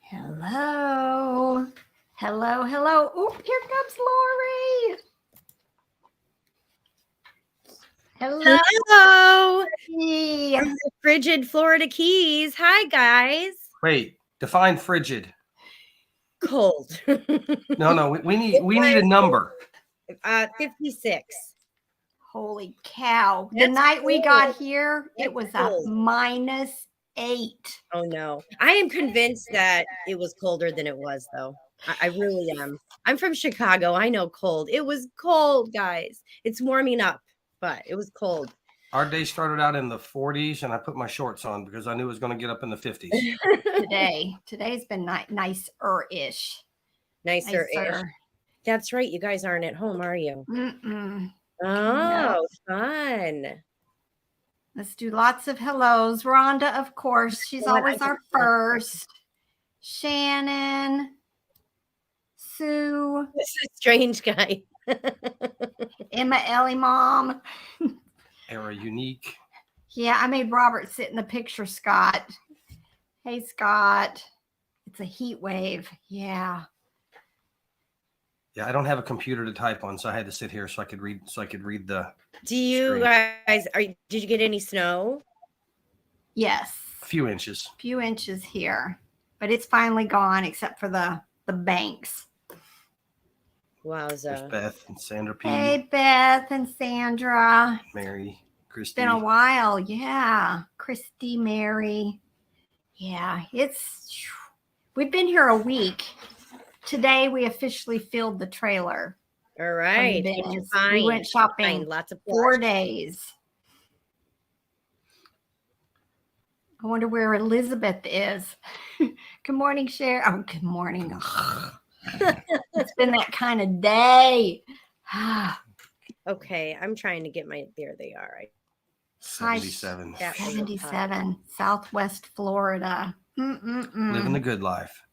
Hello. Hello, hello. Oh, here comes Lori. Hello. Hello. Hey. From the frigid Florida Keys. Hi, guys. Wait, define frigid. Cold. No, we need a number. 56. Holy cow. The That's night we cold. got here, it was cold. a -8. Oh, no. I am convinced that it was colder than it was, though. I really am. I'm from Chicago. I know cold. It was cold, guys. It's warming up, but it was cold. Our day started out in the 40s, and I put my shorts on because I knew it was going to get up in the 50s. Today's been nicer-ish. Nicer-ish. That's right. You guys aren't at home, are you? Mm-mm. Oh, No. fun. Let's do lots of hellos. Rhonda, of course. She's always our first. Shannon. Sue. This is a strange guy. Emma, Ellie, Mom. Era unique. Yeah, I made Robert sit in the picture, Scott. Hey, Scott. It's a heat wave. Yeah. Yeah, I don't have a computer to type on, so I had to sit here so I could read the. Do you guys did you get any snow? Yes. A few inches. A few inches here. But it's finally gone except for the banks. Wowza. There's Beth and Sandra P. Hey, Beth and Sandra. Mary, Christy. It's been a while. Yeah. Christy, Mary. Yeah, we've been here a week. Today we officially filled the trailer. All right. We went shopping lots of 4 days. I wonder where Elizabeth is. Good morning, Cher. Oh, good morning. It's been that kind of day. Okay, I'm trying to get there they are. 77. 77, Southwest Florida. Living the good life.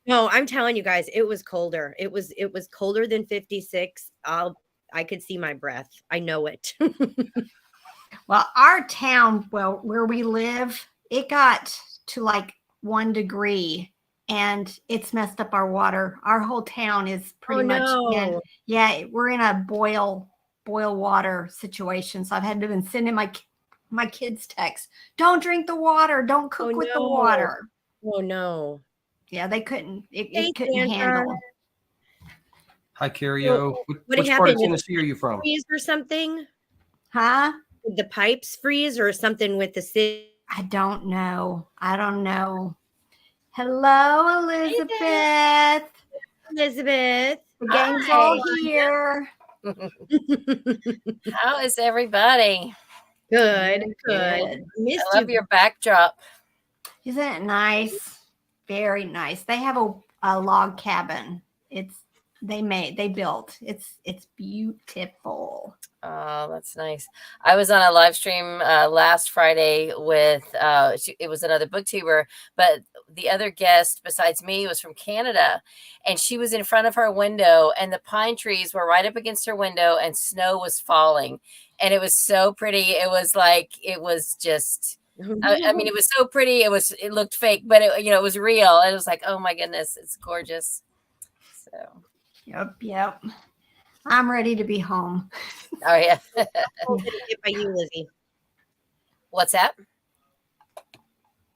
No, I'm telling you guys, it was colder. It was colder than 56. I could see my breath. I know it. Well, our town, where we live, it got to like 1 degree and it's messed up our water. Our whole town is pretty much we're in a boil water situation. So I've had to been sending my kids texts. Don't drink the water. Don't cook with the water. Oh no. Yeah, they couldn't. It couldn't handle. Hi, Cario. Which part of Tennessee are you from? Freeze or something? Huh? Did the pipes freeze or something with the city? I don't know. Hello, Elizabeth. Elizabeth. The gang's all here. How is everybody? Good. I love your backdrop. Isn't it nice? Very nice. They have a log cabin. They built. It's beautiful. Oh, that's nice. I was on a live stream last Friday with it was another booktuber, but the other guest besides me was from Canada, and she was in front of her window, and the pine trees were right up against her window, and snow was falling, and it was so pretty. It was just. I mean, it was so pretty. It looked fake, but it was real. It was like, oh my goodness, it's gorgeous. So. Yep. I'm ready to be home. Oh yeah. How cold did it get by you, Lizzie? What's that?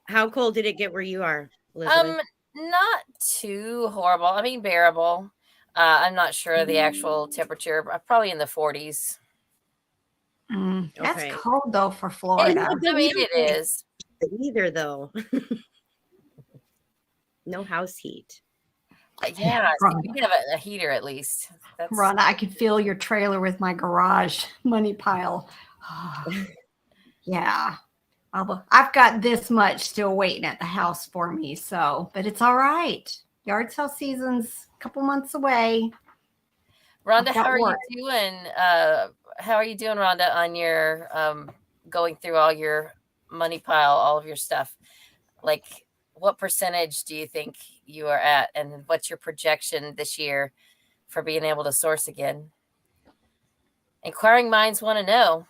How cold did it get where you are, Elizabeth? Not too horrible. I mean, bearable. I'm not sure the actual temperature. Probably in the 40s. That's cold though for Florida. I mean, it is. Either though. No house heat. Yeah, we have a heater at least. Rhonda, I could fill your trailer with my garage money pile. Yeah. I've got this much still waiting at the house for me. But it's all right. Yard sale season's a couple months away. Rhonda, how are you doing? How are you doing, Rhonda, on your going through all your money pile, all of your stuff? Like, what percentage do you think you are at, and what's your projection this year for being able to source again? Inquiring minds want to know.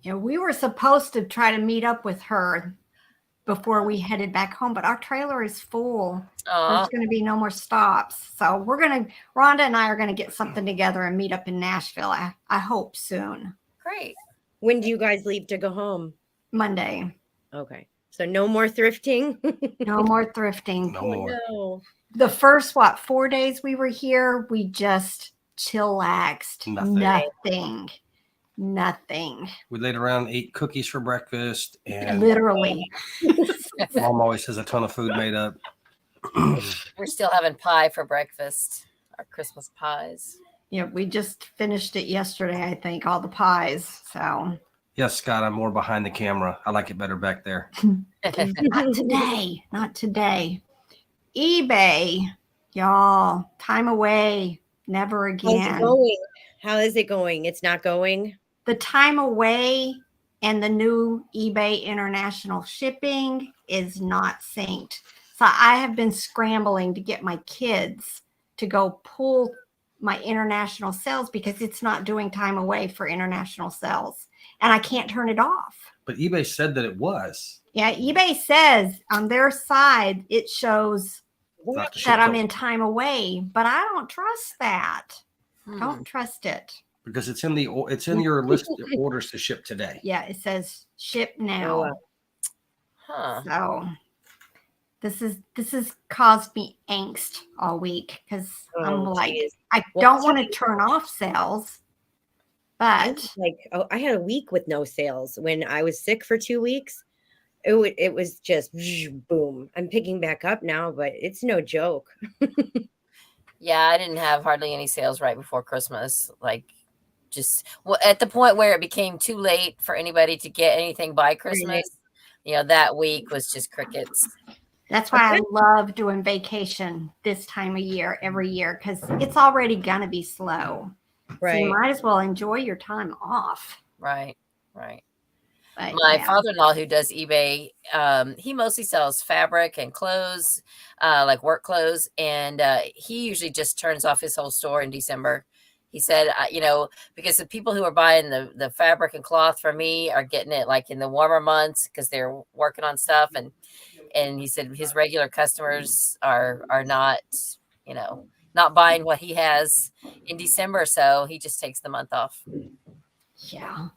Yeah, we were supposed to try to meet up with her, before we headed back home, but our trailer is full. Aw, There's going to be no more stops. So Rhonda and I are going to get something together and meet up in Nashville. I hope soon. great. When do you guys leave to go home? Monday. Okay. So no more thrifting? No more thrifting. No more. No. The first, 4 days we were here, we just chillaxed. Nothing. We laid around, ate cookies for breakfast, and Literally. Mom always has a ton of food made up. We're still having pie for breakfast, our Christmas pies. Yeah, we just finished it yesterday, I think, all the pies. So Yes, Scott, I'm more behind the camera. I like it better back there. not today. Not today. eBay, y'all, time away. Never How's it again. going? How is it going? It's not going? The time away and the new eBay international shipping is not synced. So I have been scrambling to get my kids to go pull my international sales because it's not doing time away for international sales. And I can't turn it off. But eBay said that it was. Yeah, eBay says on their side, it shows Not to ship that I'm till- in time away, but I don't trust that. Don't trust it. because it's in your list of orders to ship today. Yeah, it says ship now. Oh, wow. Huh. So this has caused me angst all week because I'm Oh, like, geez. I Well, don't want to turn off sales, but I had a week with no sales when I was sick for 2 weeks. It was just boom. I'm picking back up now, but it's no joke. Yeah, I didn't have hardly any sales right before Christmas. Like, just at the point where it became too late for anybody to get anything by Christmas. That week was just crickets. that's why I love doing vacation this time of year every year because it's already gonna be slow. So you might as well enjoy your time off. Right. But My yeah. father-in-law, who does eBay, he mostly sells fabric and clothes, like work clothes, and he usually just turns off his whole store in December. He said, because the people who are buying the fabric and cloth from me are getting it like in the warmer months because they're working on stuff, and he said his regular customers are not, not buying what he has in December, so he just takes the month off. Yeah.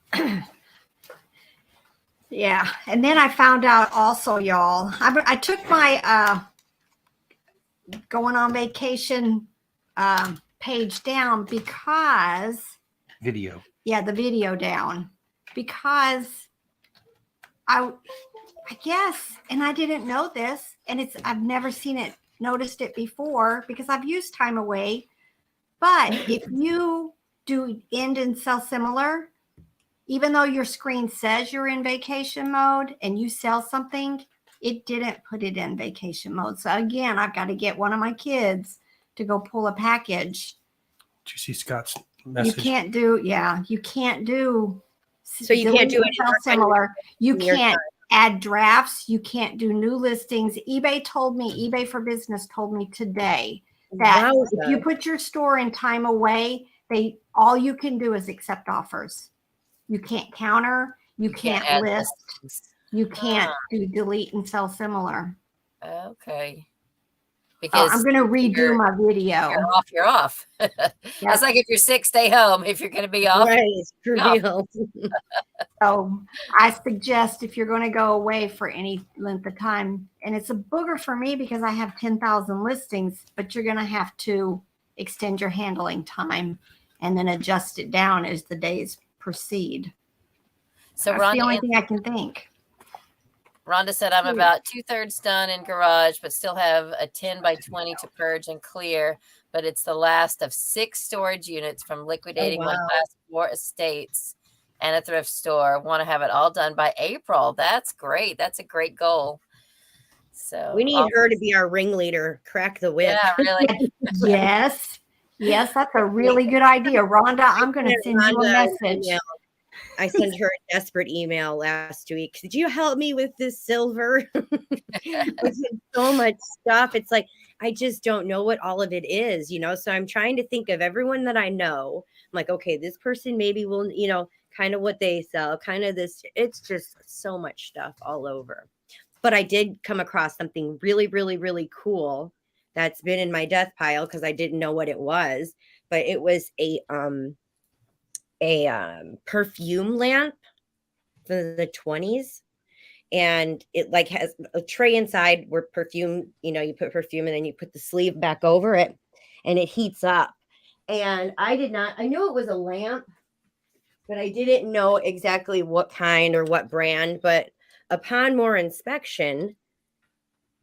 Yeah. And then I found out also, y'all, I took my going on vacation page down because Video. the video down because I guess, and I didn't know this, and I've never noticed it before because I've used time away. But if you do end and sell similar, even though your screen says you're in vacation mode and you sell something, it didn't put it in vacation mode. So again, I've got to get one of my kids to go pull a package. Did you see Scott's message? You can't do. So you can't do sell similar. You can't add drafts. You can't do new listings. eBay for Business told me today that if you put your store in time away, all you can do is accept offers. You can't counter. You can't list. You can't do delete and sell similar. Okay. Because I'm going to redo my video. You're off. That's like if you're sick, stay home. If you're going to be off. Right. It's for real. So I suggest if you're going to go away for any length of time, and it's a booger for me because I have 10,000 listings, but you're going to have to extend your handling time and then adjust it down as the days proceed. So that's the only thing I can think. Rhonda said, I'm about 2/3 done in garage, but still have a 10 by 20 to purge and clear. But it's the last of 6 storage units from liquidating my last 4 estates and a thrift store. Want to have it all done by April. That's great. That's a great goal. So we need her to be our ringleader. Crack the whip. Yeah, really. Yes, that's a really good idea, Rhonda. I'm going to send you a message. I sent her a desperate email last week. Did you help me with this silver? With so much stuff. It's like, I just don't know what all of it is, So I'm trying to think of everyone that I know. I'm like, okay, this person maybe will, kind of what they sell, kind of this. It's just so much stuff all over. But I did come across something really, really, really cool that's been in my death pile because I didn't know what it was. But it was a perfume lamp for the 20s. And it like has a tray inside where perfume, you put perfume and then you put the sleeve back over it and it heats up. And I knew it was a lamp, but I didn't know exactly what kind or what brand. But upon more inspection,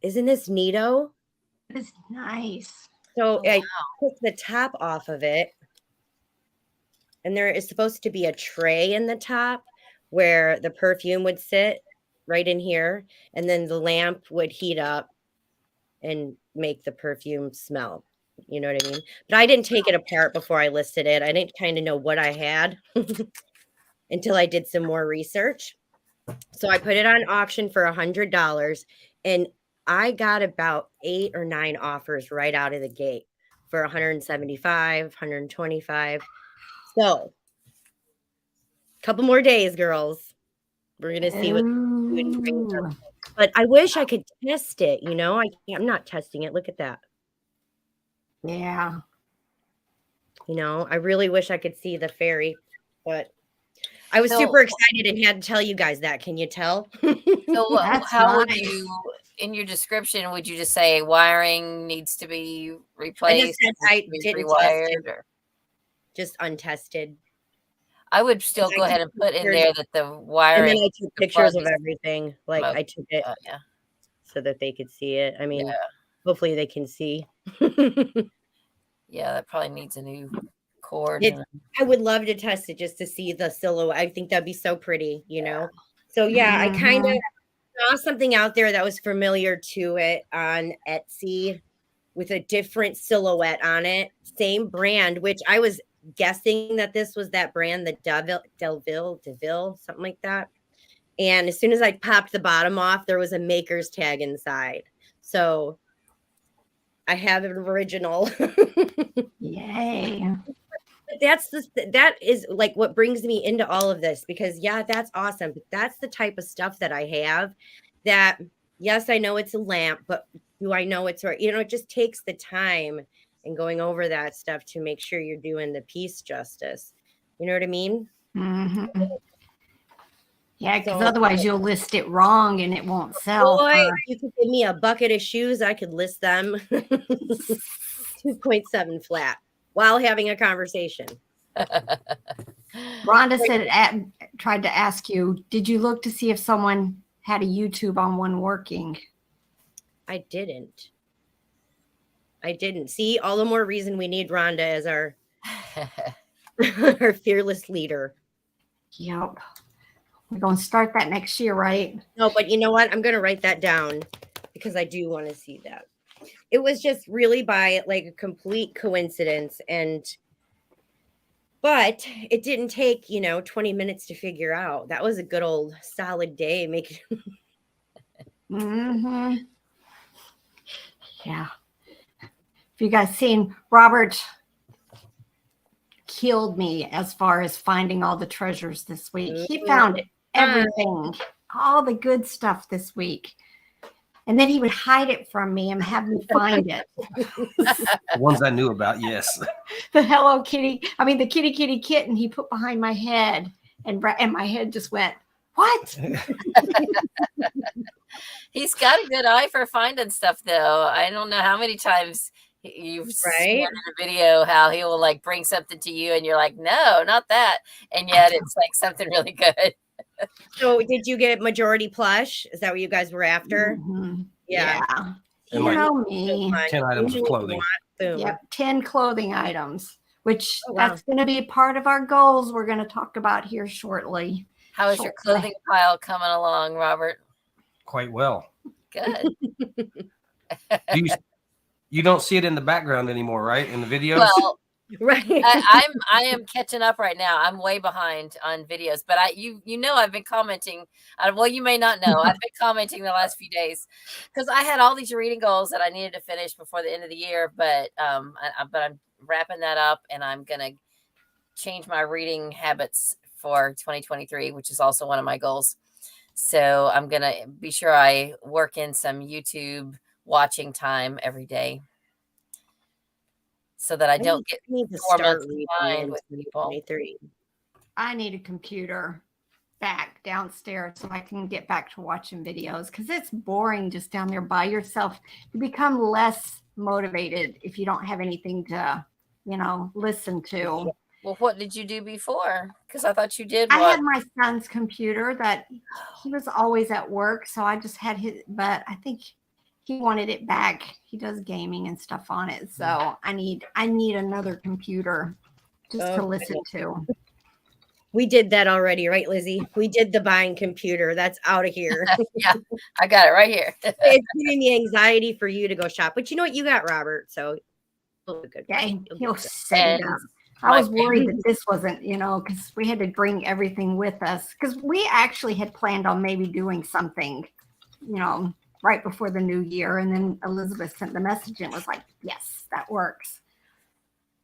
isn't this neato? It's nice. So Oh, I took the top off of it, and there is supposed to be a tray in the top where the perfume would sit right in here, and then the lamp would heat up and make the perfume smell. You know what I mean? But I didn't take it apart before I listed it. I didn't kind of know what I had until I did some more research. So I put it on auction for $100, and I got about 8 or 9 offers right out of the gate for 175, 125. So a couple more days, girls. We're gonna see what brings us. But I wish I could test it. I'm not testing it. Look at that. Yeah. I really wish I could see the fairy, but I was So- super excited and had to tell you guys that. Can you tell? So That's how would nice. you, in your description, would you just say wiring needs to be replaced? said needs I to be didn't test it. or Just untested. I would still I go ahead took and put in pictures, there that the and then wiring. I took the pictures plug of is everything. Like smoke. I took it Yeah. so that they could see it. I mean, Yeah. hopefully they can see. Yeah, that probably needs a new cord. I would love to test it just to see the silhouette. I think that'd be so pretty, So yeah, I kind of saw something out there that was familiar to it on Etsy with a different silhouette on it. Same brand, which I was guessing that this was that brand, the Deville, something like that. And as soon as I popped the bottom off, there was a maker's tag inside. So I have an original. Yay. That is like what brings me into all of this, because yeah, that's awesome. But that's the type of stuff that I have that, yes, I know it's a lamp, but do I know it's right? It just takes the time and going over that stuff to make sure you're doing the piece justice. You know what I mean? Mm-hmm. Yeah, because So- otherwise you'll list it wrong and it won't sell. Boy, for- you could give me a bucket of shoes, I could list them 2.7 flat while having a conversation. Rhonda said, tried to ask you, did you look to see if someone had a YouTube on one working? I didn't. See, all the more reason we need Rhonda as our our fearless leader. Yep. We're going to start that next year, right? No, but you know what? I'm going to write that down because I do want to see that. It was just really by like a complete coincidence, but it didn't take 20 minutes to figure out. That was a good old solid day making. Mm-hmm. Yeah. If you guys seen, Robert killed me as far as finding all the treasures this week. He found everything, all the good stuff this week. And then he would hide it from me and have me find it. The ones I knew about, yes. The Hello Kitty, the kitty kitten he put behind my head. And my head just went, what? He's got a good eye for finding stuff, though. I don't know how many times you've seen in a video how he will like bring something to you and you're like, no, not that. And yet it's like something really good. So did you get majority plush? Is that what you guys were after? Mm-hmm. Yeah. And You like know me. 10 items of clothing. Boom. Yep, 10 clothing items, which Oh, wow. that's going to be part of our goals we're going to talk about here shortly. How is your clothing pile coming along, Robert? Quite well. Good. You don't see it in the background anymore, right? In the videos? Well, Right. I am catching up right now. I'm way behind on videos, but I've been commenting. Well, you may not know. I've been commenting the last few days because I had all these reading goals that I needed to finish before the end of the year. But I'm wrapping that up, and I'm gonna change my reading habits for 2023, which is also one of my goals. So I'm going to be sure I work in some YouTube watching time every day so that I don't get need to 4 start months reading behind in with people. 2023. I need a computer back downstairs so I can get back to watching videos because it's boring just down there by yourself. You become less motivated if you don't have anything to, listen to. Well, what did you do before? Because I thought you did I what? had my son's computer that he was always at work, so I just had his, but I think he wanted it back. He does gaming and stuff on it, so I need another computer just to listen to. We did that already, right, Lizzie? We did the buying computer. That's out of here. Yeah, I got it right here. It's giving me anxiety for you to go shop. But you know what? You got Robert, so you'll be good. Yeah, You'll be he'll good. set it And up. I was worried that this wasn't, because we had to bring everything with us. Because we actually had planned on maybe doing something, right before the new year. And then Elizabeth sent the message and was like, yes, that works.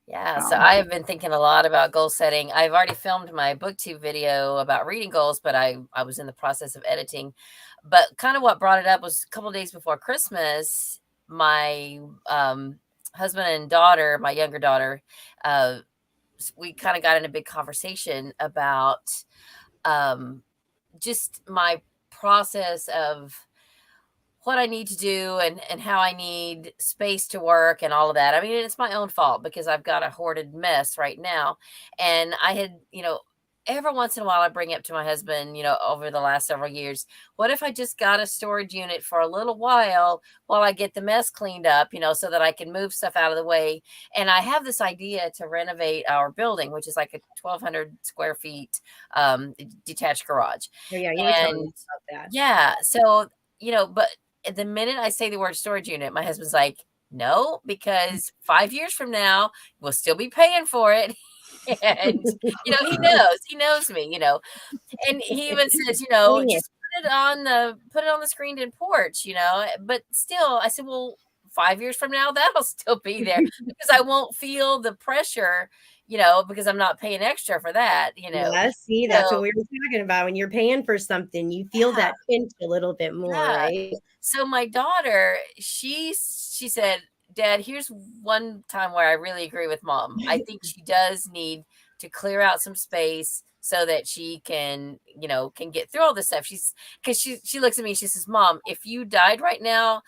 Yeah, so I have been thinking a lot about goal setting. I've already filmed my booktube video about reading goals, but I was in the process of editing. But kind of what brought it up was a couple of days before Christmas, my husband and daughter, my younger daughter, we kind of got in a big conversation about just my process of what I need to do and how I need space to work and all of that. I mean, it's my own fault because I've got a hoarded mess right now. And I had, every once in a while I bring up to my husband, over the last several years, what if I just got a storage unit for a little while I get the mess cleaned up, so that I can move stuff out of the way. And I have this idea to renovate our building, which is like a 1,200 square feet detached garage. Oh, yeah, you were telling me about that. Yeah. So, but the minute I say the word storage unit, my husband's like, no, because 5 years from now, we'll still be paying for it. And, he knows me, and he even says, just put it on the screened in porch, but still, I said, well, 5 years from now, that'll still be there because I won't feel the pressure, because I'm not paying extra for that, Yeah, see, that's what we were talking about. When you're paying for something, you feel that pinch a little bit more, right? So my daughter, she said, Dad, here's one time where I really agree with Mom. I think she does need to clear out some space so that she can get through all this stuff. Because she looks at me, she says, Mom, if you died right now,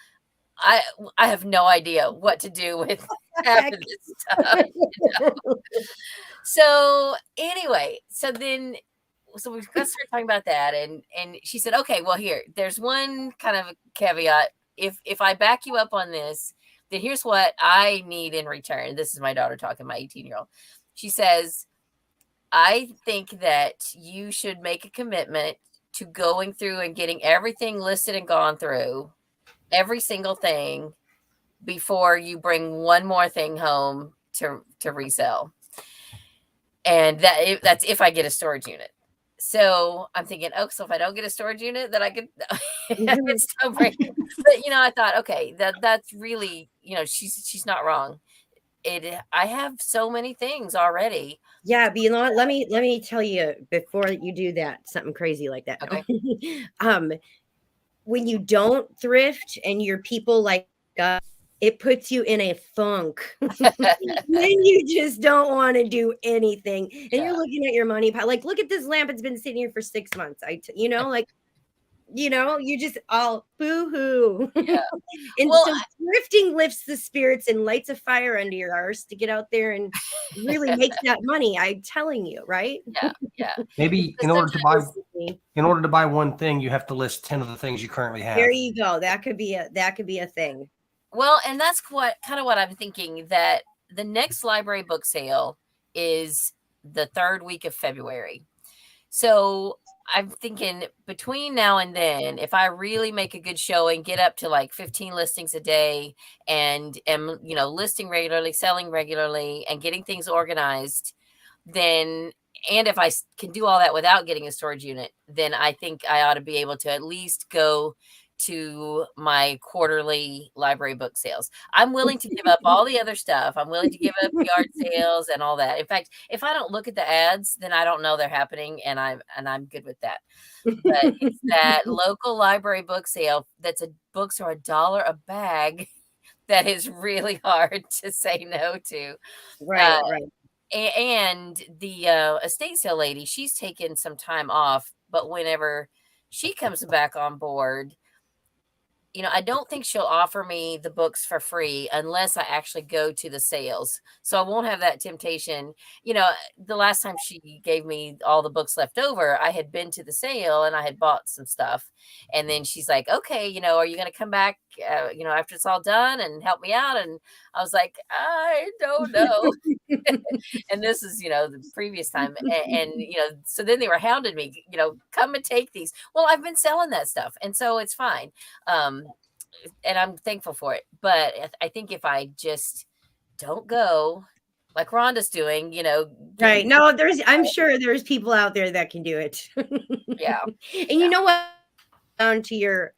I have no idea what to do with half of this stuff. So anyway, so we got started talking about that, and she said, okay, well, there's one kind of a caveat. If I back you up on this, then here's what I need in return. This is my daughter talking, my 18-year-old. She says, I think that you should make a commitment to going through and getting everything listed and gone through, every single thing, before you bring one more thing home to resell. And that's if I get a storage unit. So I'm thinking, so if I don't get a storage unit, then I could still bring it. But I thought, okay, that's really, she's not wrong. I have so many things already. Yeah, but you know what? Let me tell you before you do that, something crazy like that. Okay. When you don't thrift and you're people like us, it puts you in a funk. Then you just don't want to do anything. And you're looking at your money pile. Like, look at this lamp. It's been sitting here for 6 months. You just all boo-hoo. Yeah. And so thrifting lifts the spirits and lights a fire under your arse to get out there and really make that money. I'm telling you, right? Yeah. Maybe in order to buy one thing, you have to list 10 of the things you currently have. There you go. That could be a thing. Well, and that's what I'm thinking, that the next library book sale is the 3rd week of February. So I'm thinking between now and then, if I really make a good showing, get up to like 15 listings a day and am, listing regularly, selling regularly, and getting things organized, then, and if I can do all that without getting a storage unit, then I think I ought to be able to at least go to my quarterly library book sales. I'm willing to give up all the other stuff. I'm willing to give up yard sales and all that. In fact, if I don't look at the ads, then I don't know they're happening, and I'm good with that. But it's that local library book sale books are $1 a bag that is really hard to say no to. Right, Uh, right. and the estate sale lady, she's taken some time off, but whenever she comes back on board, I don't think she'll offer me the books for free unless I actually go to the sales. So I won't have that temptation. The last time she gave me all the books left over, I had been to the sale and I had bought some stuff. And then she's like, okay, are you going to come back, after it's all done and help me out? And I was like, I don't know. And this is, the previous time. And so then they were hounding me, come and take these. Well, I've been selling that stuff. And so it's fine. And I'm thankful for it. But I think if I just don't go like Rhonda's doing, Right. No, I'm sure there's people out there that can do it. Yeah. And you know what? Down to your,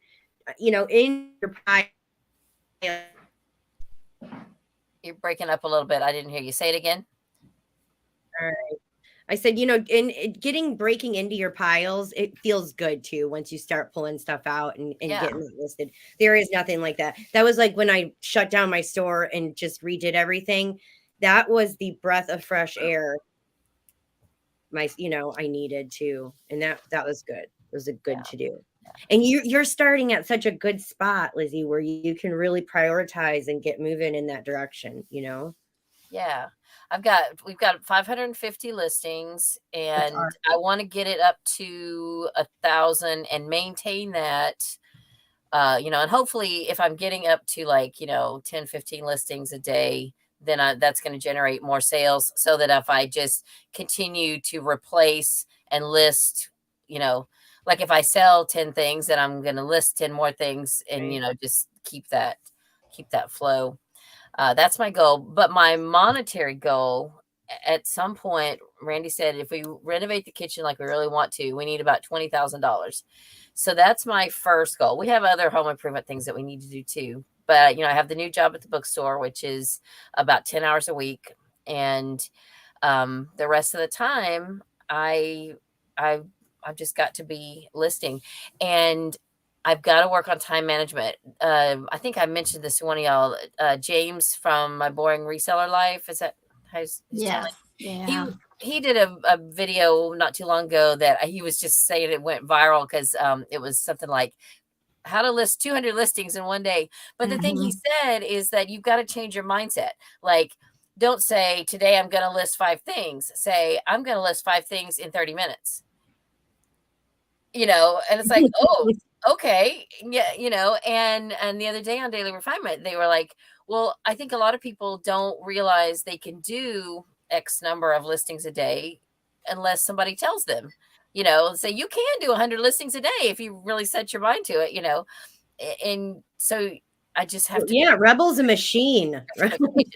in your pie. You're breaking up a little bit. I didn't hear you. Say it again. All right. I said, breaking into your piles, it feels good too once you start pulling stuff out and getting it listed. There is nothing like that. That was like when I shut down my store and just redid everything. That was the breath of fresh air. I needed to, and that was good. It was a good to do. And you're starting at such a good spot, Lizzie, where you can really prioritize and get moving in that direction, Yeah. We've got 550 listings, and I want to get it up to 1,000 and maintain that, and hopefully if I'm getting up to 10, 15 listings a day, then that's going to generate more sales, so that if I just continue to replace and list, like if I sell 10 things, then I'm going to list 10 more things and, just keep that flow. That's my goal. But my monetary goal at some point, Randy said, if we renovate the kitchen like we really want to, we need about $20,000. So that's my first goal. We have other home improvement things that we need to do too. But, I have the new job at the bookstore, which is about 10 hours a week. And the rest of the time, I've just got to be listing. And I've got to work on time management. I think I mentioned this to one of y'all. James from My Boring Reseller Life. Is that his channel? Yeah. He did a video not too long ago that he was just saying it went viral because it was something like how to list 200 listings in one day. But the thing he said is that you've got to change your mindset. Like, don't say today I'm going to list 5 things. Say I'm going to list 5 things in 30 minutes. And it's like, oh, okay. Yeah. And the other day on Daily Refinement, they were like, well, I think a lot of people don't realize they can do X number of listings a day unless somebody tells them, say you can do 100 listings a day if you really set your mind to it, and so I just have to. Yeah, Rebel's a machine.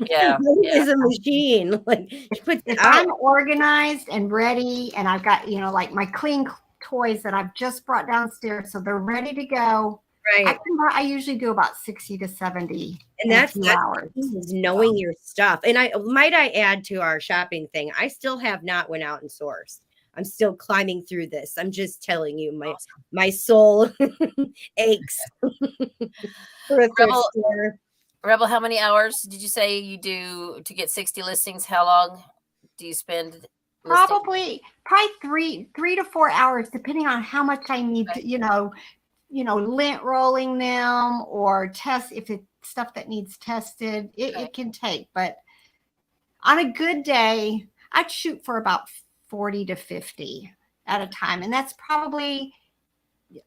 Yeah, is a machine. Like, if I'm organized and ready, and I've got like my clean toys that I've just brought downstairs, so they're ready to go. Right. I usually do about 60 to 70 and that's hours. Knowing your stuff. And I add to our shopping thing, I still have not went out and sourced. I'm still climbing through this. I'm just telling you, my soul aches for a thrift store. Rebel, how many hours did you say you do to get 60 listings? How long do you spend? Probably 3 to 4 hours, depending on how much I need to, lint rolling them or test if it's stuff that needs tested. It can take, but on a good day, I'd shoot for about 40 to 50 at a time. And that's probably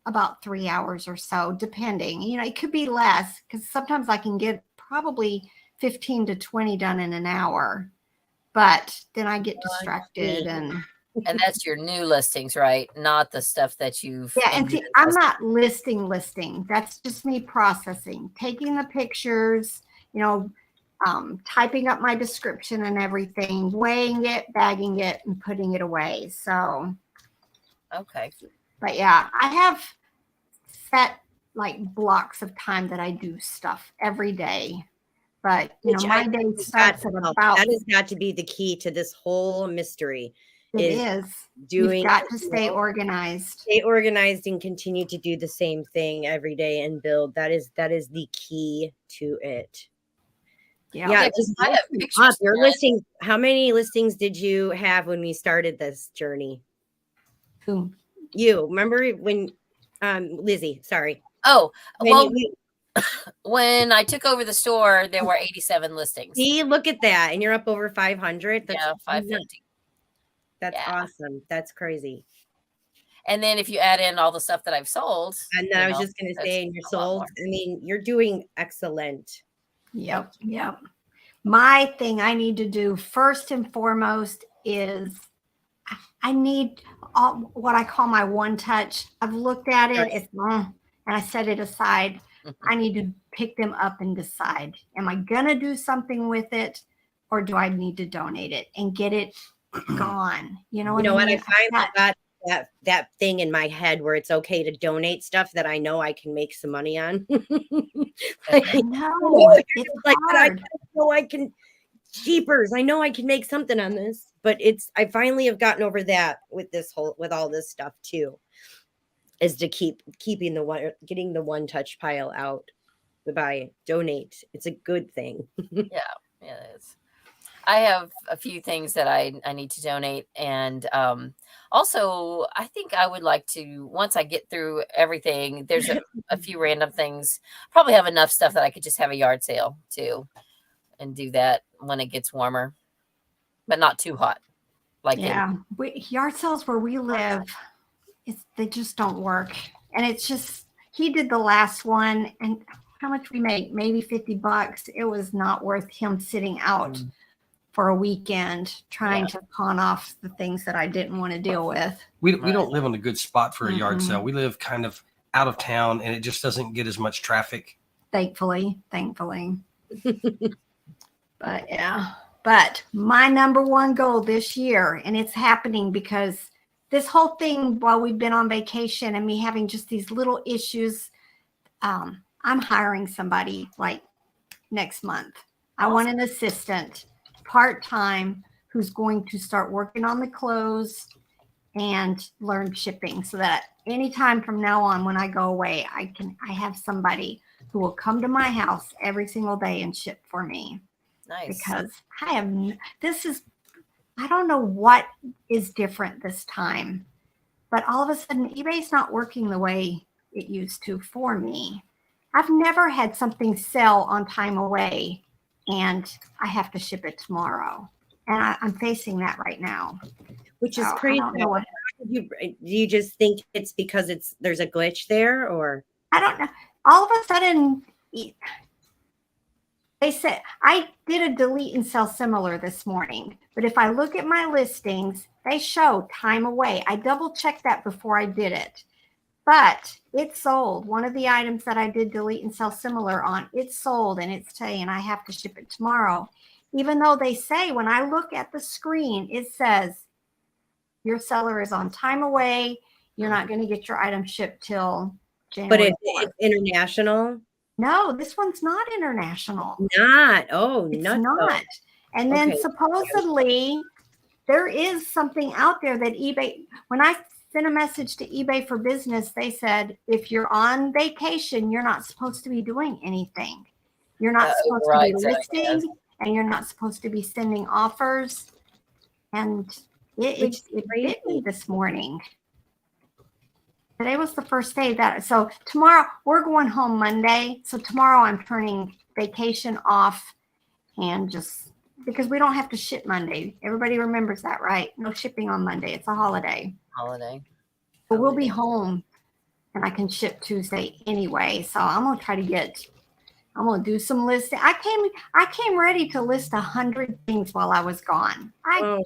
about 3 hours or so, depending. It could be less because sometimes I can get probably 15 to 20 done in an hour. But then I get distracted and that's your new listings, right? Not the stuff that you've. Yeah, and see, I'm not listing. That's just me processing, taking the pictures, typing up my description and everything, weighing it, bagging it, and putting it away. So, okay. But yeah, I have set like blocks of time that I do stuff every day. But you know, Which my I day think has starts got at to- about. that has got to be the key to this whole mystery. It is is. doing, You've got to you stay know, organized. stay organized and continue to do the same thing every day and build. That is the key to it. Yeah. Yeah, 'cause just I have listing pictures, up your Jen. listing. How many listings did you have when we started this journey? Who? You remember when Lizzie, sorry. Oh, When well, you when I took over the store, there were 87 listings. see, look at that, and you're up over 500. That's Yeah, 550. That's Yeah. awesome. That's crazy. And then if you add in all the stuff that I've sold, And I was just going to that's say, and you're a lot sold. more. I mean, you're doing excellent. Yep. Yep. My thing I need to do first and foremost is I need what I call my one touch. I've looked at it, Right. it's and I set it aside. I need to pick them up and decide, am I gonna do something with it, or do I need to donate it and get it gone? You know You know what I what? I mean? finally got that thing in my head where it's okay to donate stuff that I know I can make some money on. I know it's like, but I hard. know I can. Jeepers, I know I can make something on this, but I finally have gotten over that with all this stuff too, is to getting the one touch pile out by donate. It's a good thing. Yeah, it is. I have a few things that I need to donate. And also, I think I would like to, once I get through everything, there's a few random things. Probably have enough stuff that I could just have a yard sale too and do that when it gets warmer, but not too hot. Like Yeah, yard sales where we live, they just don't work. And it's just, he did the last one, and how much we make? Maybe $50. It was not worth him sitting out for a weekend trying to pawn off the things that I didn't want to deal with. We don't live on a good spot for a yard Mhm. sale. We live kind of out of town, and it just doesn't get as much traffic. Thankfully. But yeah, but my number one goal this year, and it's happening because this whole thing while we've been on vacation and me having just these little issues, I'm hiring somebody like next month. I want an assistant part-time who's going to start working on the clothes and learn shipping, so that anytime from now on when I go away, I have somebody who will come to my house every single day and ship for me. nice. Because I don't know what is different this time, but all of a sudden eBay's not working the way it used to for me. I've never had something sell on time away and I have to ship it tomorrow. And I'm facing that right now. Which is So crazy. I don't know what. Do you just think it's because there's a glitch there, or I don't know. All of a sudden, they said I did a delete and sell similar this morning, but if I look at my listings, they show time away. I double checked that before I did it, but it sold. One of the items that I did delete and sell similar on, it sold, and it's saying I have to ship it tomorrow. Even though they say when I look at the screen, it says your seller is on time away. You're not going to get your item shipped till January. but it's international. No, this one's not international. It's Not. And then supposedly there is something out there that eBay, when I sent a message to eBay for Business, they said, if you're on vacation, you're not supposed to be doing anything. You're not supposed to be listing, and you're not supposed to be sending offers. And it bit me this morning. Today was the first day so tomorrow we're going home Monday. So tomorrow I'm turning vacation off, and just because we don't have to ship Monday. Everybody remembers that, right? No shipping on Monday. It's a holiday. But we'll be home and I can ship Tuesday anyway. So I'm going to do some listing. I came ready to list 100 things while I was gone. I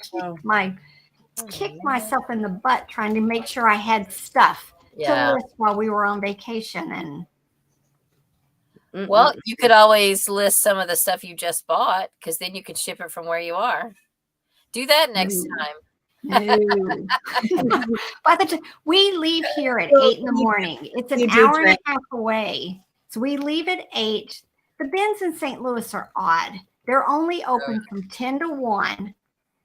kicked myself in the butt trying to make sure I had stuff to list while we were on vacation. And well, you could always list some of the stuff you just bought, because then you can ship it from where you are. Do that next time. No. By the time we leave here at So 8 in the morning, it's an you do hour and drink. a half away. So we leave at 8. The bins in St. Louis are odd. They're only open from 10 to 1.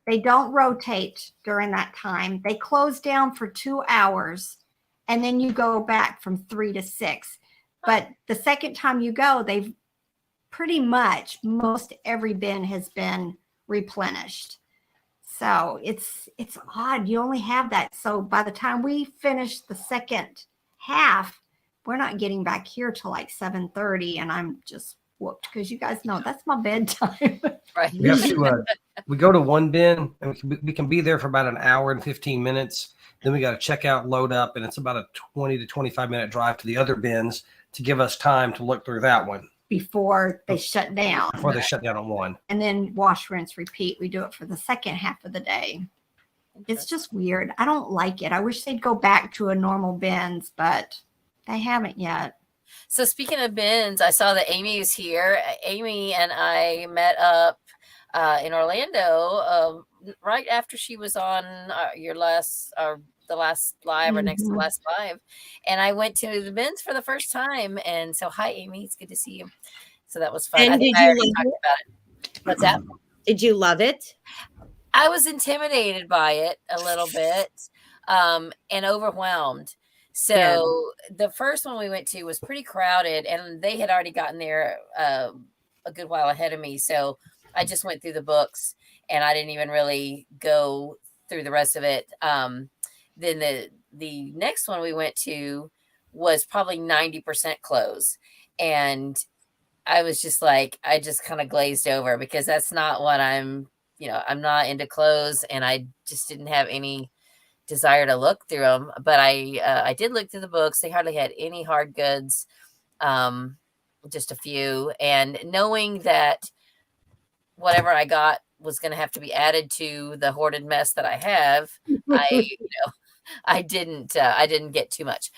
They don't rotate during that time. They close down for 2 hours and then you go back from 3 to 6. But the second time you go, they've pretty much most every bin has been replenished. So it's odd. You only have that. So by the time we finish the second half, we're not getting back here till like 7:30, and I'm just whooped because you guys know that's my bedtime. Right. We have to. We go to one bin, and we can be there for about an hour and 15 minutes. Then we got to check out, load up, and it's about a 20 to 25-minute drive to the other bins to give us time to look through that one Before they shut down. before they shut down on one. And then wash, rinse, repeat. We do it for the second half of the day. It's just weird. I don't like it. I wish they'd go back to a normal bins, but they haven't yet. So speaking of bins, I saw that Amy is here. Amy and I met up in Orlando right after she was on the last live or next to the last live, and I went to the bins for the first time. And so, hi, Amy, it's good to see you. So that was fun. And I think did I you already love talked about it. What's that? Did you love it? I was intimidated by it a little bit, and overwhelmed. So the first one we went to was pretty crowded, and they had already gotten there a good while ahead of me. So I just went through the books, and I didn't even really go through the rest of it. Then the next one we went to was probably 90% close, and I was just like, I just kind of glazed over because that's not what I'm not into clothes, and I just didn't have any desire to look through them. But I did look through the books. They hardly had any hard goods, just a few. And knowing that whatever I got was going to have to be added to the hoarded mess that I have, I didn't get too much,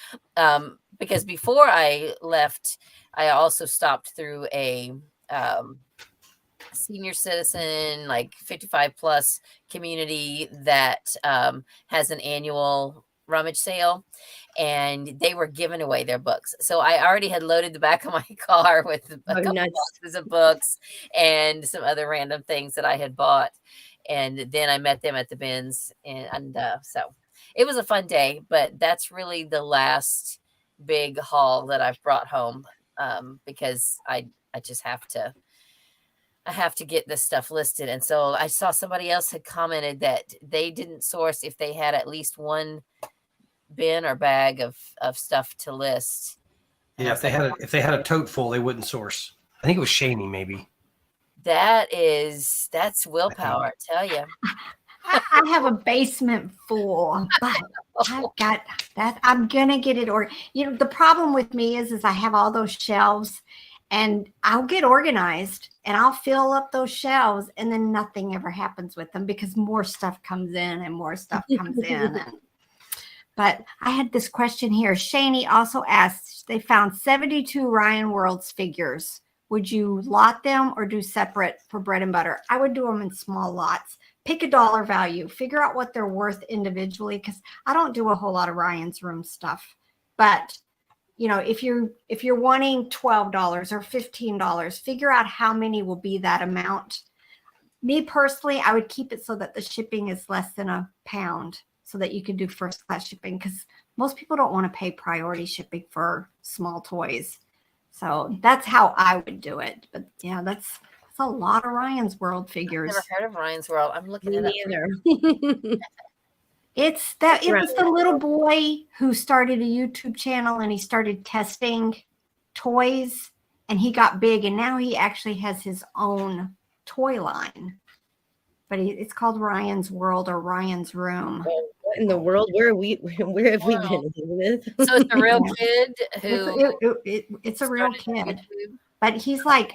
because before I left, I also stopped through a senior citizen, like 55 plus community that has an annual rummage sale, and they were giving away their books. So I already had loaded the back of my car with a couple boxes of books and some other random things that I had bought. And then I met them at the bins, and so it was a fun day. But that's really the last big haul that I've brought home, because I just have to. I have to get this stuff listed. And so I saw somebody else had commented that they didn't source if they had at least one bin or bag of stuff to list. Yeah, if they had a tote full, they wouldn't source. I think it was Shaney, maybe. That's willpower, I tell you. I have a basement full, but I've got that. I'm gonna get it. Or the problem with me is I have all those shelves, and I'll get organized and I'll fill up those shelves, and then nothing ever happens with them because more stuff comes in and more stuff comes in. But I had this question here. Shaney also asked, they found 72 Ryan Worlds figures. Would you lot them or do separate for bread and butter? I would do them in small lots. Pick a dollar value. Figure out what they're worth individually, because I don't do a whole lot of Ryan's Room stuff. But if you're wanting $12 or $15, figure out how many will be that amount. Me personally, I would keep it so that the shipping is less than a pound, so that you can do first class shipping, because most people don't want to pay priority shipping for small toys. So that's how I would do it. But yeah, that's a lot of Ryan's World figures. I've never heard of Ryan's World. I'm looking at it. It was the little boy who started a YouTube channel, and he started testing toys, and he got big, and now he actually has his own toy line. But it's called Ryan's World or Ryan's Room. What in the world? Where have we been with? So it's a real kid who it's a real kid. But he's like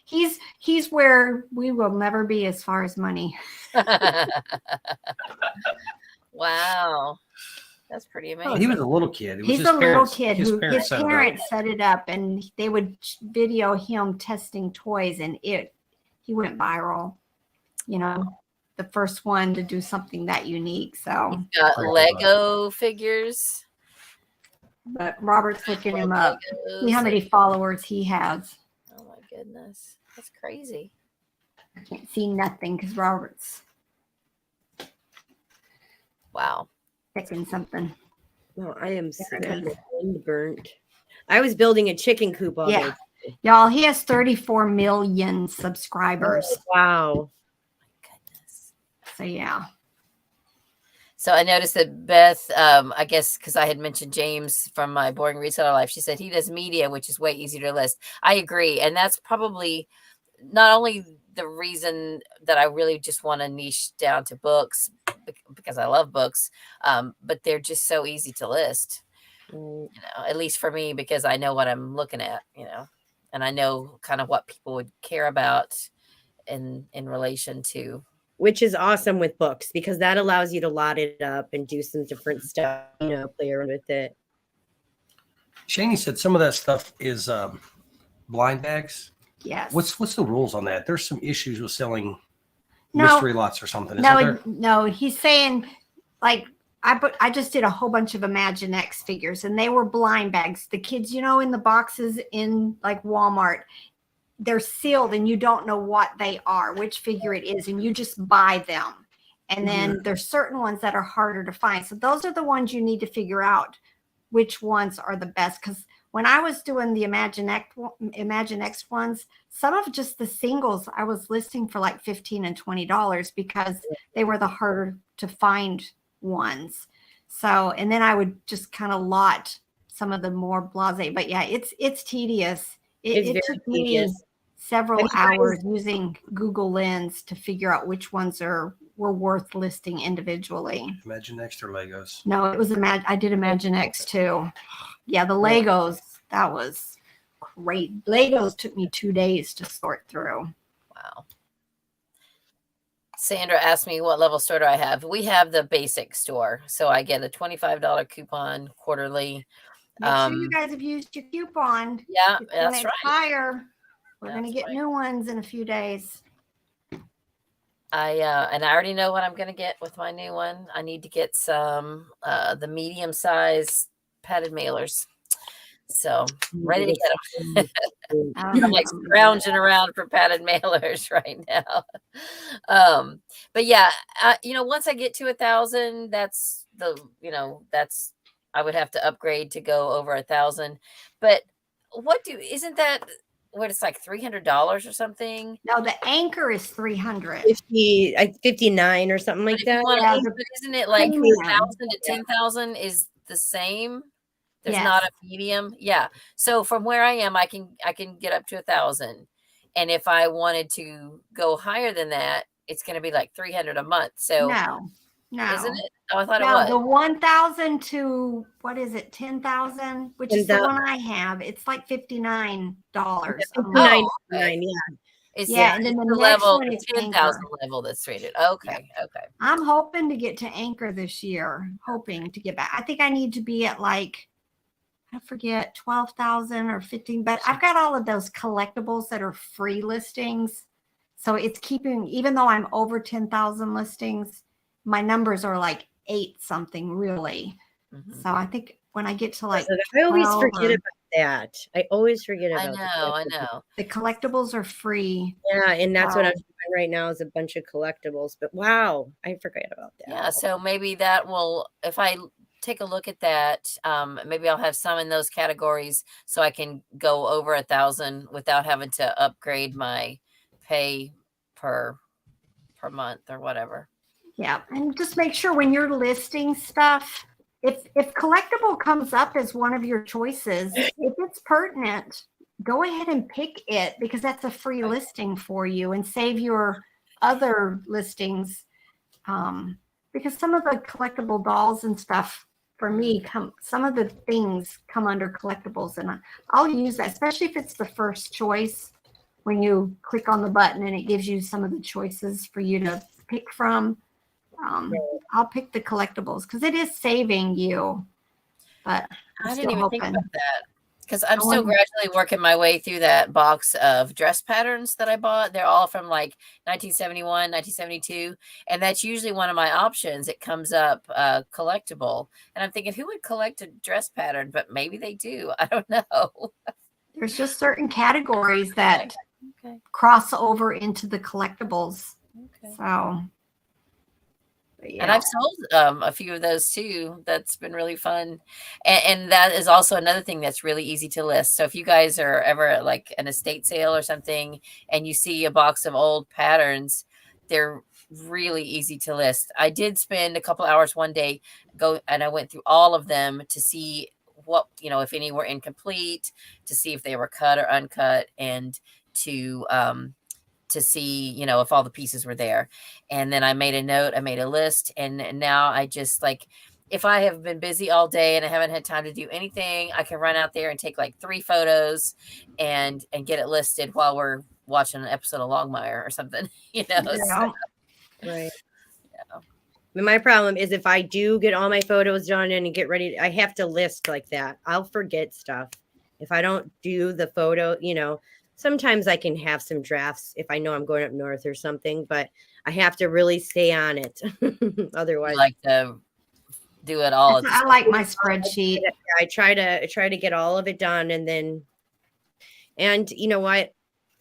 he's where we will never be as far as money. Wow. That's pretty amazing. Oh, he was a little kid. He's a little kid who his parents set it up, and they would video him testing toys, and he went viral. the first one to do something that unique. So, He's got Lego figures. but Robert's looking him up. Legos. See how many followers he has. Oh my goodness, that's crazy. I can't see nothing because Robert's Wow. picking something. No, I am There it is. sunburnt. I was building a chicken coop all Yeah. day. Y'all, he has 34 million subscribers. Wow. Goodness. So yeah. So I noticed that Beth, I guess because I had mentioned James from my Boring Reseller Life, she said he does media, which is way easier to list. I agree. And that's probably not only the reason that I really just want to niche down to books because I love books, but they're just so easy to list, at least for me, because I know what I'm looking at, and I know kind of what people would care about in relation to. Which is awesome with books because that allows you to lot it up and do some different stuff, play around with it. Shani said some of that stuff is blind bags. Yes. What's the rules on that? There's some issues with selling No. mystery lots or something. Isn't there? No, he's saying like I just did a whole bunch of Imaginext figures and they were blind bags. The kids, in the boxes in like Walmart, they're sealed and you don't know what they are, which figure it is, and you just buy them. And then there's certain ones that are harder to find. So those are the ones you need to figure out which ones are the best. Because when I was doing the Imaginext ones, some of just the singles I was listing for like $15 and $20 because they were the harder to find ones. So, and then I would just kind of lot some of the more blasé. But yeah, it's tedious. It took me several hours using Google Lens to figure out which ones were worth listing individually. Imaginext or Legos? No, it was I did Imaginext too. Yeah, the Legos, that was great. Legos took me 2 days to sort through. Wow. Sandra asked me what level store do I have. We have the basic store. So I get a $25 coupon quarterly. Make sure you guys have used your coupon. Yeah, When that's it's right. higher, we're going to That's get right. new ones in a few days. And I already know what I'm going to get with my new one. I need to get some the medium size padded mailers. So ready to get them. I'm like scrounging around for padded mailers right now. But yeah, once I get to 1,000, that's I would have to upgrade to go over 1,000. But isn't that what it's like $300 or something? No, the anchor is 300. 59 or something like that. Yeah, But isn't it like 1,000 to 10,000 is the same? There's not a medium. Yeah. So from where I am, I can get up to 1,000. And if I wanted to go higher than that, it's going to be like 300 a month. So no, isn't it? Oh, I thought it no, was. the 1,000 to what is it? 10,000, which is the one I have. It's like $59. $59, yeah. And then the next level, one is 10,000 level that's rated. Okay. Okay. I'm hoping to get to anchor this year. Hoping to get back. I think I need to be at like, I forget, 12,000 or 15. But I've got all of those collectibles that are free listings, so it's keeping. Even though I'm over 10,000 listings, my numbers are like 8 something really. So I think when I get to like, I always forget about that. I always forget about. I know. The collectibles are free. Yeah, and that's what I'm doing right now is a bunch of collectibles. But wow, I forgot about that. Yeah, so maybe that will, if I take a look at that, maybe I'll have some in those categories so I can go over 1,000 without having to upgrade my pay per month or whatever. Yeah, and just make sure when you're listing stuff, if collectible comes up as one of your choices, if it's pertinent, go ahead and pick it because that's a free listing for you and save your other listings. Because some of the collectible dolls and stuff for me some of the things come under collectibles, and I'll use that, especially if it's the first choice when you click on the button and it gives you some of the choices for you to pick from. I'll pick the collectibles because it is saving you. But I didn't even think about that because I'm I still want- gradually working my way through that box of dress patterns that I bought. They're all from like 1971, 1972. And that's usually one of my options. It comes up collectible. And I'm thinking, who would collect a dress pattern? But maybe they do. I don't know. There's just certain categories that Okay. cross over into the collectibles. Okay. So, but And yeah. I've sold a few of those too. That's been really fun. And that is also another thing that's really easy to list. So if you guys are ever at like an estate sale or something and you see a box of old patterns, they're really easy to list. I did spend a couple hours one day and I went through all of them to see what, if any were incomplete, to see if they were cut or uncut, and to see, if all the pieces were there. And then I made a note, I made a list, and now I just like, if I have been busy all day and I haven't had time to do anything, I can run out there and take like 3 photos and get it listed while we're watching an episode of Longmire or something, Yeah. So, Right. But my problem is if I do get all my photos done and get ready, I have to list like that. I'll forget stuff. If I don't do the photo, sometimes I can have some drafts if I know I'm going up north or something, but I have to really stay on it. Otherwise, I like to do it all at the I like my spreadsheet. I try to get all of it done, and you know what?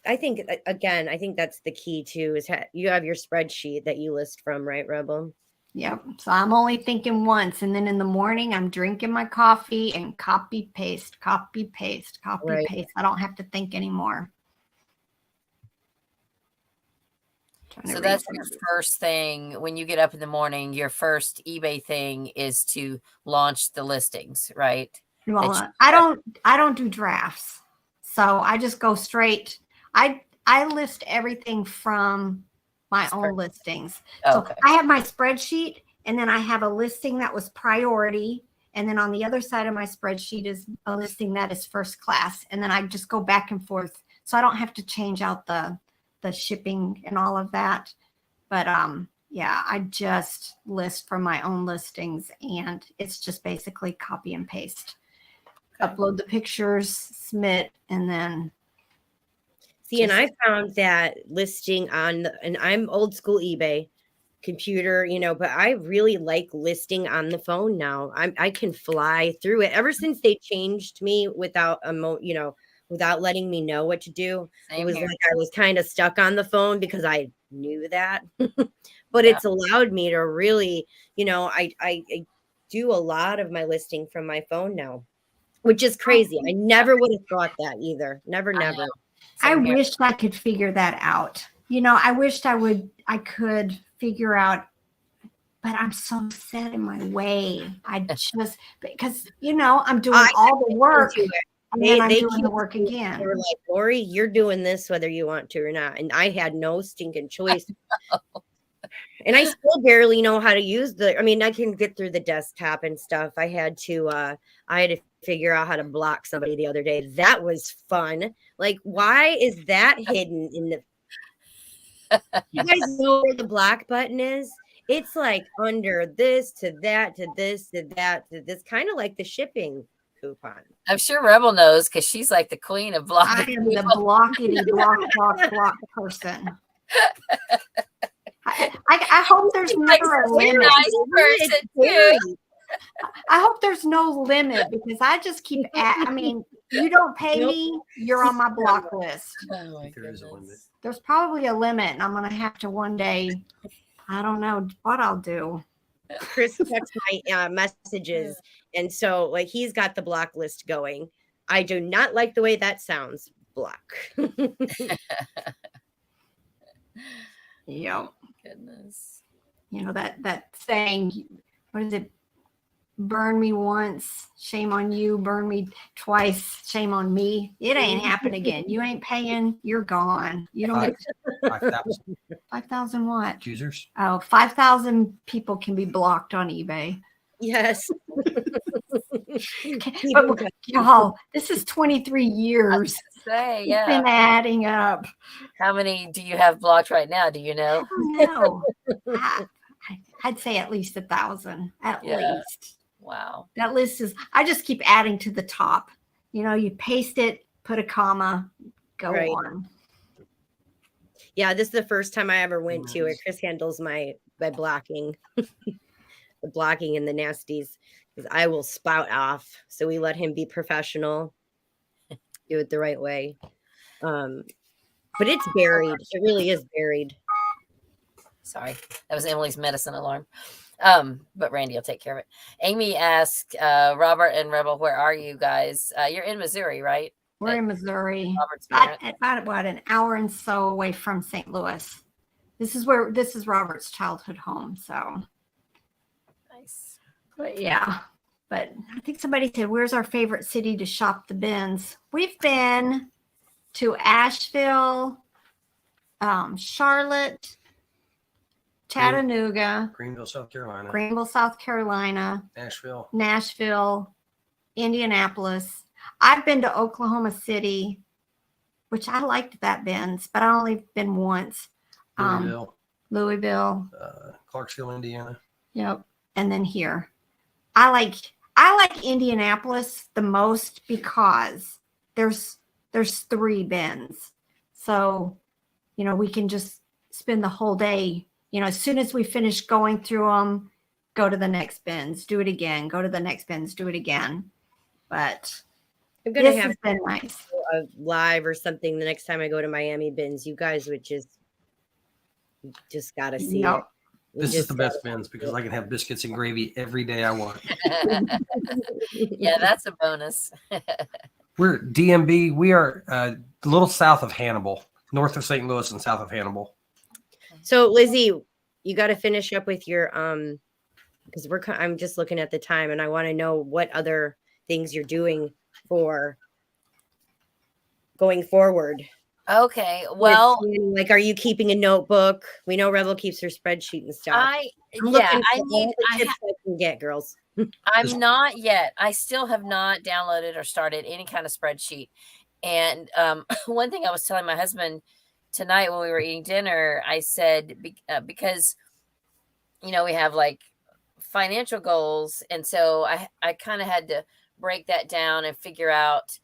I think that's the key too, is you have your spreadsheet that you list from, right, Rebel? Yep. So I'm only thinking once. And then in the morning, I'm drinking my coffee and copy, paste, copy, paste, copy, Right. paste. I don't have to think anymore. So that's your first thing when you get up in the morning. Your first eBay thing is to launch the listings, right? Well, I don't do drafts. So I just go straight. I list everything from my own listings. So I have my spreadsheet, and then I have a listing that was priority. And then on the other side of my spreadsheet is a listing that is first class. And then I just go back and forth. So I don't have to change out the shipping and all of that. But yeah, I just list from my own listings, and it's just basically copy and paste. Upload the pictures, submit, and then see. And I found that listing and I'm old school eBay computer, but I really like listing on the phone now. I can fly through it ever since they changed me without without letting me know what to do. It was like I was kind of stuck on the phone because I knew that. But it's allowed me to really, I do a lot of my listing from my phone now, which is crazy. I never would have thought that either. Never. I wish I could figure that out. I wished I could figure out, but I'm so set in my way. I just, because, I'm doing all the work. And then I'm doing the work again. They were like, Lori, you're doing this whether you want to or not. And I had no stinking choice. And I still barely know how to use I can get through the desktop and stuff. I had to figure out how to block somebody the other day. That was fun. Like, why is that hidden in the you guys know where the block button is? It's like under this to that to this to that to this, kind of like the shipping coupon. I'm sure Rebel knows because she's like the queen of blocking. I am the blockety block person. I hope there's never a limit. Nice person, I hope there's no limit, because I just keep you don't pay me, you're on my block list. Oh my There is a limit. There's probably a limit, and I'm going to have to one day, I don't know what I'll do. Chris checks my messages, and so like he's got the block list going. I do not like the way that sounds. Block. Yeah. Goodness. That saying, what is it? Burn me once, shame on you. Burn me twice, shame on me. It ain't happen again. You ain't paying, you're gone. You don't get 5,000 5,000 what? users. Oh, 5,000 people can be blocked on eBay. Yes. But y'all, this is 23 years. Say, It's been adding up. How many do you have blocked right now? Do you know? I don't know. I'd say at least 1,000. At least. Wow. That list is, I just keep adding to the top. you paste it, put a comma, go Right. on. Yeah, this is the first time I ever went to it. Chris handles my blocking, the blocking and the nasties, because I will spout off. So we let him be professional, do it the right way. But it's buried. It really is buried. Sorry, that was Emily's medicine alarm. But Randy will take care of it. Amy asked, Robert and Rebel, where are you guys? You're in Missouri, right? We're in Missouri, Robert's parents. about what, an hour and so away from St. Louis. This is Robert's childhood home. So Nice. but yeah, but I think somebody said, where's our favorite city to shop the bins? We've been to Asheville, Charlotte, Chattanooga, Greenville, South Carolina, Greenville, South Carolina, Nashville, Indianapolis. I've been to Oklahoma City, which I liked that Ben's, but I only been once. Louisville, Clarksville, Indiana. Yep. And then here. I like Indianapolis the most because there's 3 Ben's. So, we can just spend the whole day, as soon as we finish going through them, go to the next Ben's, do it again, go to the next Ben's, do it again. But I'm gonna this have has been nice. a live or something the next time I go to Miami Bins. You guys would just gotta see it. This is the best Ben's because I can have biscuits and gravy every day I want. Yeah, that's a bonus. We're DMB. We are a little south of Hannibal, north of St. Louis and south of Hannibal. So Lizzie, you got to finish up with your because I'm just looking at the time and I want to know what other things you're doing for going forward. Okay, well, like, are you keeping a notebook? We know Rebel keeps her spreadsheet and stuff. I need tips I can get, girls. I'm not yet. I still have not downloaded or started any kind of spreadsheet. And one thing I was telling my husband tonight when we were eating dinner, I said, because, we have like financial goals. And so I kind of had to break that down and figure out,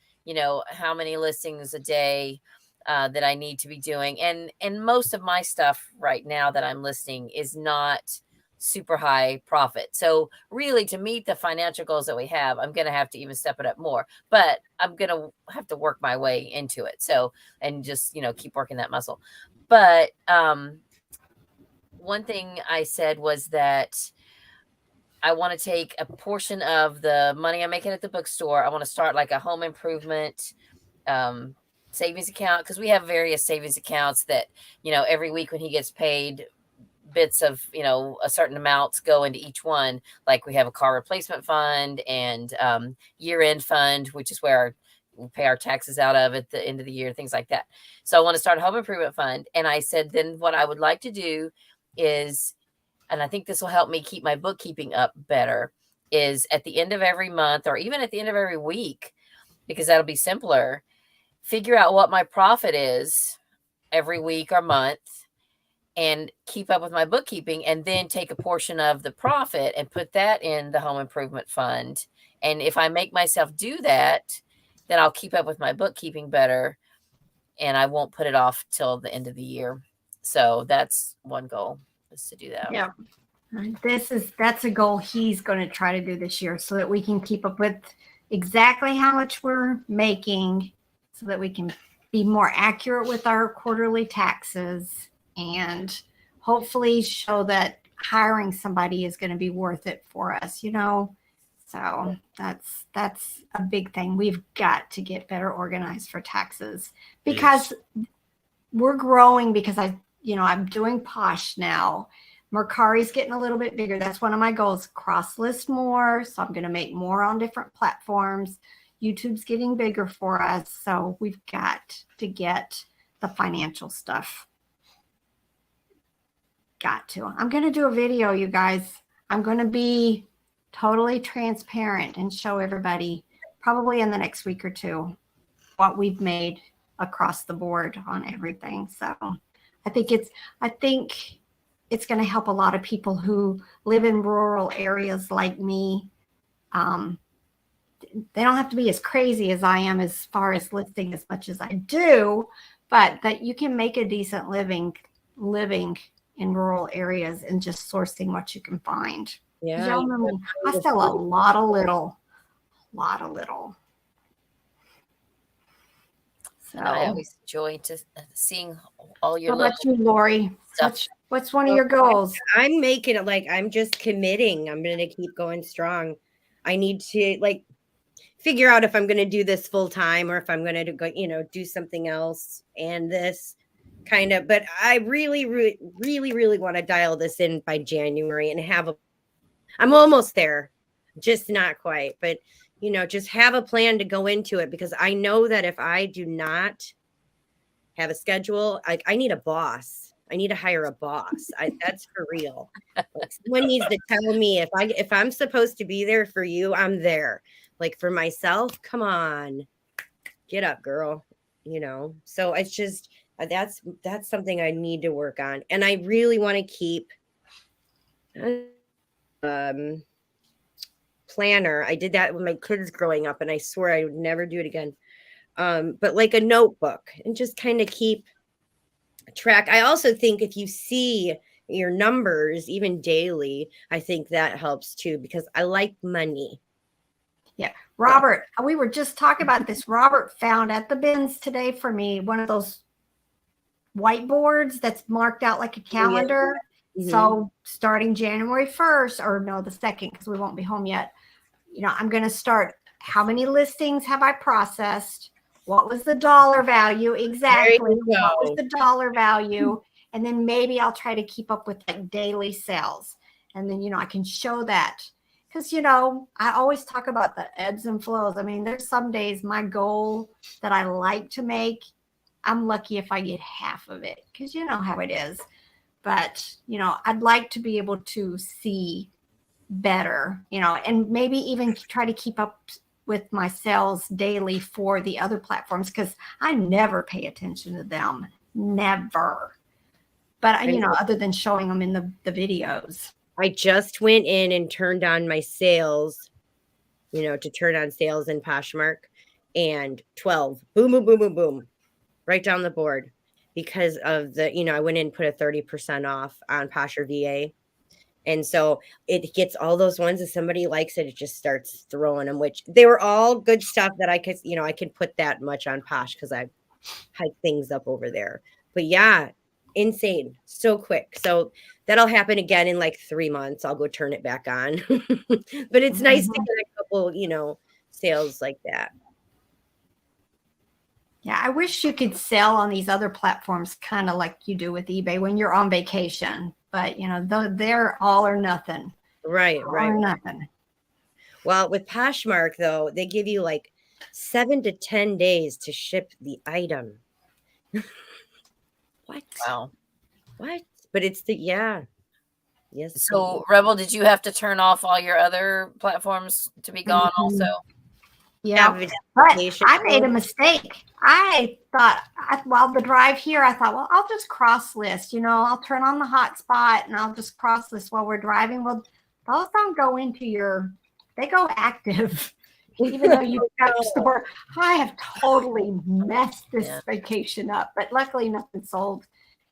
how many listings a day that I need to be doing. And most of my stuff right now that I'm listing is not super high profit. So really, to meet the financial goals that we have, I'm going to have to even step it up more, but I'm going to have to work my way into it. So, and just, keep working that muscle. But one thing I said was that I want to take a portion of the money I'm making at the bookstore. I want to start like a home improvement savings account, because we have various savings accounts that, every week when he gets paid, bits of, a certain amounts go into each one. Like we have a car replacement fund and year-end fund, which is where we pay our taxes out of at the end of the year, things like that. So I want to start a home improvement fund. And I said, then what I would like to do is, and I think this will help me keep my bookkeeping up better, is at the end of every month or even at the end of every week, because that'll be simpler, figure out what my profit is every week or month and keep up with my bookkeeping, and then take a portion of the profit and put that in the home improvement fund. And if I make myself do that, then I'll keep up with my bookkeeping better and I won't put it off till the end of the year. So that's one goal, is to do that. Yeah. That's a goal he's going to try to do this year, so that we can keep up with exactly how much we're making, so that we can be more accurate with our quarterly taxes, and hopefully show that hiring somebody is going to be worth it for us, So that's a big thing. We've got to get better organized for taxes, because we're growing, because I'm doing Posh now. Mercari's getting a little bit bigger. That's one of my goals, cross list more. So I'm going to make more on different platforms. YouTube's getting bigger for us. So we've got to get the financial stuff. Got to. I'm going to do a video, you guys. I'm going to be totally transparent and show everybody, probably in the next week or two, what we've made across the board on everything. So I think it's going to help a lot of people who live in rural areas like me. they don't have to be as crazy as I am as far as listing as much as I do, but that you can make a decent living in rural areas and just sourcing what you can find. Yeah. Y'all know me. I sell a lot of little. So I always enjoy just seeing all your how about you, Lori? stuff. What's one of your goals? I'm making it like I'm just committing. I'm going to keep going strong. I need to like figure out if I'm going to do this full time or if I'm going to go, do something else and this kind of, but I really, really, really, really want to dial this in by January and I'm almost there, just not quite, but just have a plan to go into it because I know that if I do not have a schedule, I need a boss. I need to hire a boss. That's for real. Like someone needs to tell me if I'm supposed to be there for you, I'm there. Like for myself, come on, get up, girl. So it's just that's something I need to work on, and I really want to keep planner. I did that with my kids growing up, and I swear I would never do it again. But like a notebook, and just kind of keep track. I also think if you see your numbers even daily, I think that helps too because I like money. Yeah. Robert, we were just talking about this. Robert found at the bins today for me one of those whiteboards that's marked out like a calendar. Mm-hmm. So starting January 1st, or no, the 2nd, because we won't be home yet, I'm going to start how many listings have I processed? What was the dollar value? Exactly. What was the dollar value? And then maybe I'll try to keep up with like daily sales. And then, I can show that. Because, I always talk about the ebbs and flows. I mean, there's some days my goal that I like to make, I'm lucky if I get half of it because you know how it is. But, I'd like to be able to see better, and maybe even try to keep up with my sales daily for the other platforms because I never pay attention to them. Never. But, other than showing them in the videos. I just went in and turned on my sales, to turn on sales in Poshmark, and 12, boom, boom, boom, boom, boom, right down the board because of the, I went in and put a 30% off on Posher VA. And so it gets all those ones. If somebody likes it, it just starts throwing them, which they were all good stuff that I could, I can put that much on Posh because I hike things up over there. But yeah, insane. So quick. So that'll happen again in like 3 months. I'll go turn it back on. But it's nice to get a couple, sales like that. Yeah, I wish you could sell on these other platforms kind of like you do with eBay when you're on vacation. But, they're all or nothing. Right. All or nothing. Well, with Poshmark, though, they give you like 7 to 10 days to ship the item. What? Wow. What? But it's Yes. So, Rebel, did you have to turn off all your other platforms to be gone also? Yeah, but I made a mistake. I thought while the drive here, I thought, well, I'll just cross list, I'll turn on the hotspot and I'll just cross list while we're driving. Well, those don't go into they go active, even though you got store. I have totally messed this vacation up, but luckily nothing sold.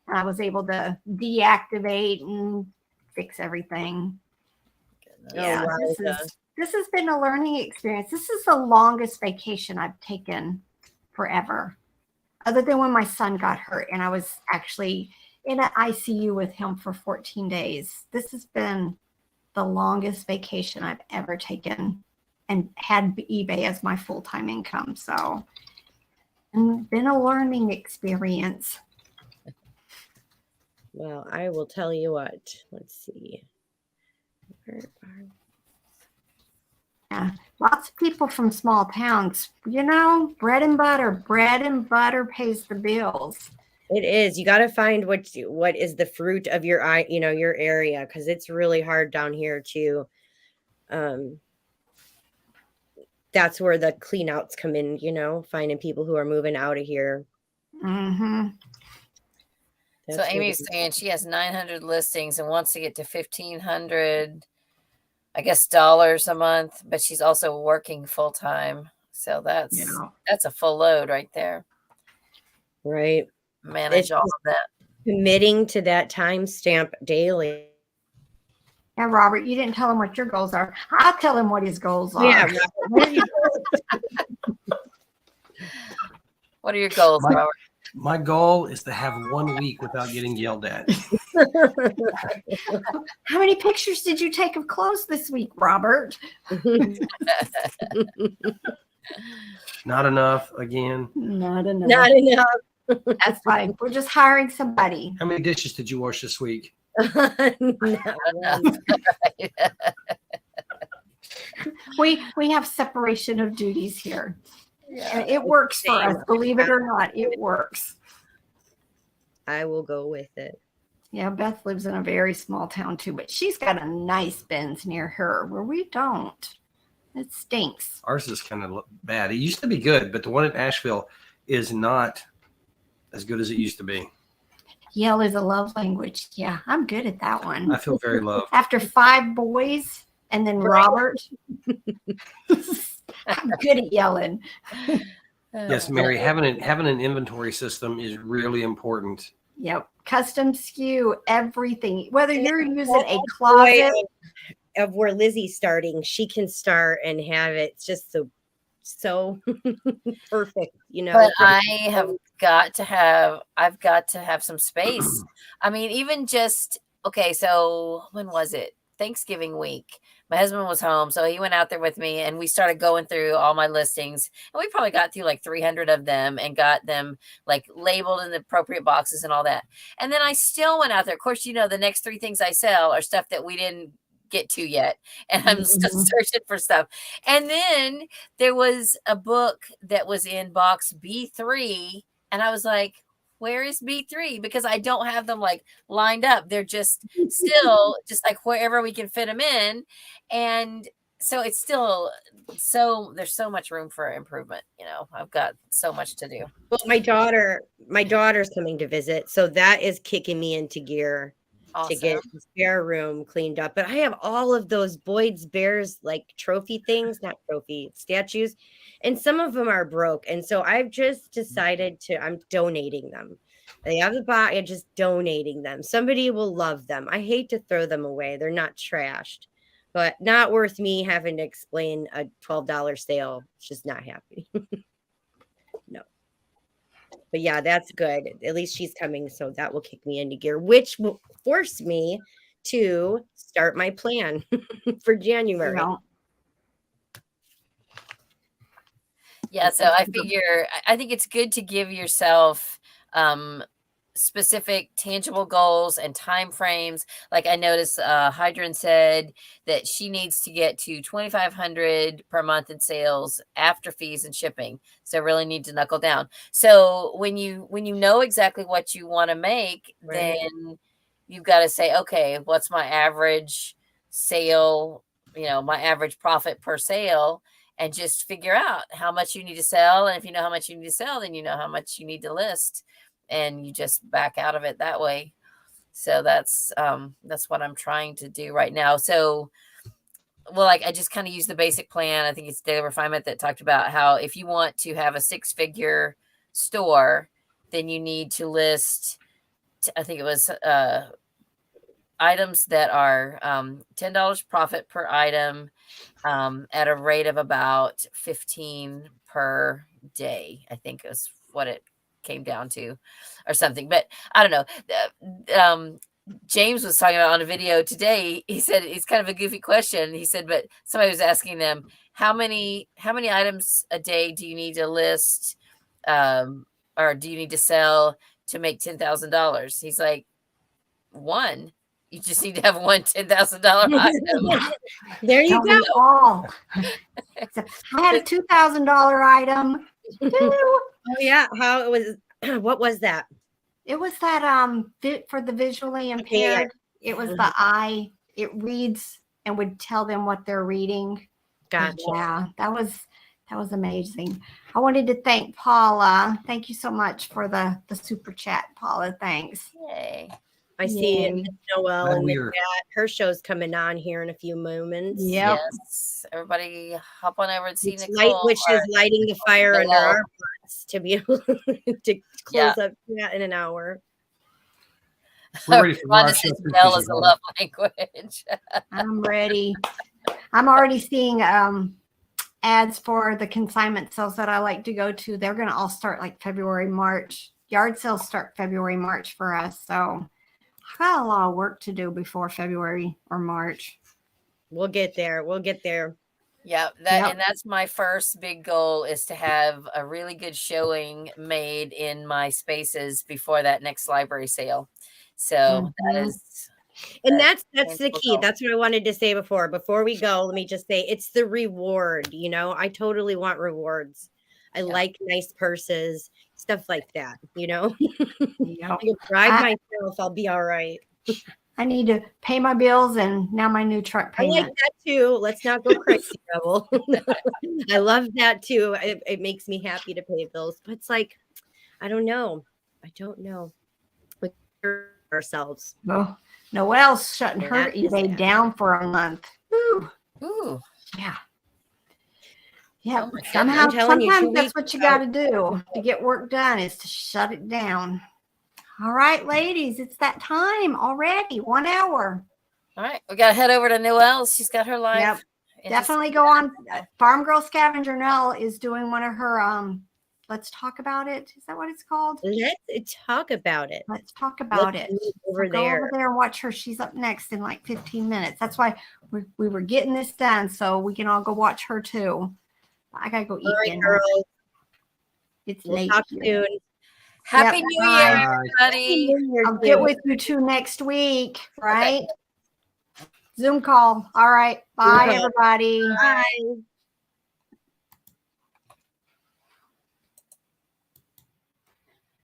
And I was able to deactivate and fix everything. Yeah, this has been a learning experience. This is the longest vacation I've taken forever, other than when my son got hurt and I was actually in an ICU with him for 14 days. This has been the longest vacation I've ever taken and had eBay as my full-time income. So it's been a learning experience. Well, I will tell you what. Let's see. Yeah, lots of people from small towns, bread and butter pays the bills. It is. You got to find what is the fruit of your your area, because it's really hard down here too. That's where the clean outs come in, finding people who are moving out of here. Mm-hmm. So Amy's saying she has 900 listings and wants to get to 1,500 I guess, dollars a month, but she's also working full time. So that's a full load right there. Right. Manage all of that. Committing to that timestamp daily. And Robert, you didn't tell him what your goals are. I'll tell him what his goals are. Yeah, Robert, what are your What are your goals, Robert? My goal is to have 1 week without getting yelled at. How many pictures did you take of clothes this week, Robert? Not enough again. Not enough. Not enough. That's fine. We're just hiring somebody. How many dishes did you wash this week? We have separation of duties here. And it works for us. Believe it or not, it works. I will go with it. Yeah, Beth lives in a very small town too, but she's got a nice Ben's near her where we don't. It stinks. Ours is kind of bad. It used to be good, but the one in Asheville is not as good as it used to be. Yell is a love language. Yeah, I'm good at that one. I feel very loved. After 5 boys and then Robert, I'm good at yelling. Yes, Mary, having an inventory system is really important. Yep. Custom SKU, everything. Whether you're using a closet. Of where Lizzie's starting, she can start and have it just so perfect, you know. But I've got to have some space. I mean, even just, okay, so when was it? Thanksgiving week. My husband was home, so he went out there with me and we started going through all my listings. And we probably got through like 300 of them and got them like labeled in the appropriate boxes and all that. And then I still went out there. Of course, you know, the next 3 things I sell are stuff that we didn't get to yet, and I'm still searching for stuff. And then there was a book that was in box B3, and I was like, where is B3? Because I don't have them like lined up. They're just still just like wherever we can fit them in. And so it's still there's so much room for improvement. You know, I've got so much to do. Well, my daughter's coming to visit, so that is kicking me into gear. Awesome. To get the spare room cleaned up. But I have all of those Boyd's Bears like trophy things, not trophy statues, and some of them are broke. And so I've just decided I'm donating them. They have the box, I'm just donating them. Somebody will love them. I hate to throw them away. They're not trashed, but not worth me having to explain a $12 sale. It's just not happening. No. But yeah, that's good. At least she's coming, so that will kick me into gear, which will force me to start my plan for January. Yeah, so I think it's good to give yourself specific tangible goals and time frames. Like I noticed Hydran said that she needs to get to 2,500 per month in sales after fees and shipping. So really need to knuckle down. So when you know exactly what you want to make, Right. then you've got to say, okay, what's my average sale, my average profit per sale, and just figure out how much you need to sell. And if you know how much you need to sell, then you know how much you need to list, and you just back out of it that way. So that's what I'm trying to do right now. So, well, like I just kind of use the basic plan. I think it's Daily Refinement that talked about how if you want to have a 6-figure store, then you need to list, I think it was items that are $10 profit per item at a rate of about 15 per day. I think is what it came down to or something, but I don't know. James was talking about on a video today. He said it's kind of a goofy question. He said, but somebody was asking them how many items a day do you need to list or do you need to sell to make $10,000? He's like, one. You just need to have one $10,000 item. There you go. All. So I had a $2,000 item. Oh yeah, how it was? What was that? It was that for the visually impaired. It was the eye. It reads and would tell them what they're reading. Gotcha. Yeah, that was amazing. I wanted to thank Paula. Thank you so much for the super chat, Paula. Thanks. Yay. I see Yay. Noelle Glad in the we are- chat. Her show's coming on here in a few moments. Yep. Yes. Everybody hop on over and see Which Nicole. is lighting the fire under Noelle. our butts to be able to close up chat in an hour. We're ready for Rhonda our says show. Bell is a love language. I'm ready. I'm already seeing ads for the consignment sales that I like to go to. They're going to all start like February, March. Yard sales start February, March for us. So I've got a lot of work to do before February or March. We'll get there. We'll get there. Yeah, Yep. and that's my first big goal is to have a really good showing made in my spaces before that next library sale. So that Mhm. is, And that's the tangible key. goal. That's what I wanted to say before. Before we go, let me just say it's the reward. You know, I totally want rewards. I like nice purses, stuff like that. You know, Yep. I can drive myself. I'll be all right. I need to pay my bills and now my new truck I like payment. that too. Let's not go crazy, Rebel. I love that too. It makes me happy to pay bills, but it's like, I don't know. We ourselves. Oh, Noelle's shutting her That is eBay that. down for a month. Woo. Ooh, Yeah. Yeah. Oh my goodness. Somehow, I'm telling you, 2 sometimes weeks that's what you ago- got to do to get work done is to shut it down. All right, ladies, it's that time already. 1 hour. all right. We got to head over to Noelle. She's got her live. Yep. in just- Definitely go on. Farm Girl Scavenger Nell is doing one of her Let's Talk About It. Is that what it's called? Let's talk about it. Let's talk about Let's it. move So over go there. over there and watch her. She's up next in like 15 minutes. That's why we were getting this done so we can all go watch her too. I gotta go eat All right, dinner. girls. It's We'll late. talk here. soon. Happy Yep, New bye. Year, Bye. everybody. I'll get with you two next week, right? Zoom call. All right. Bye, call. everybody. Bye.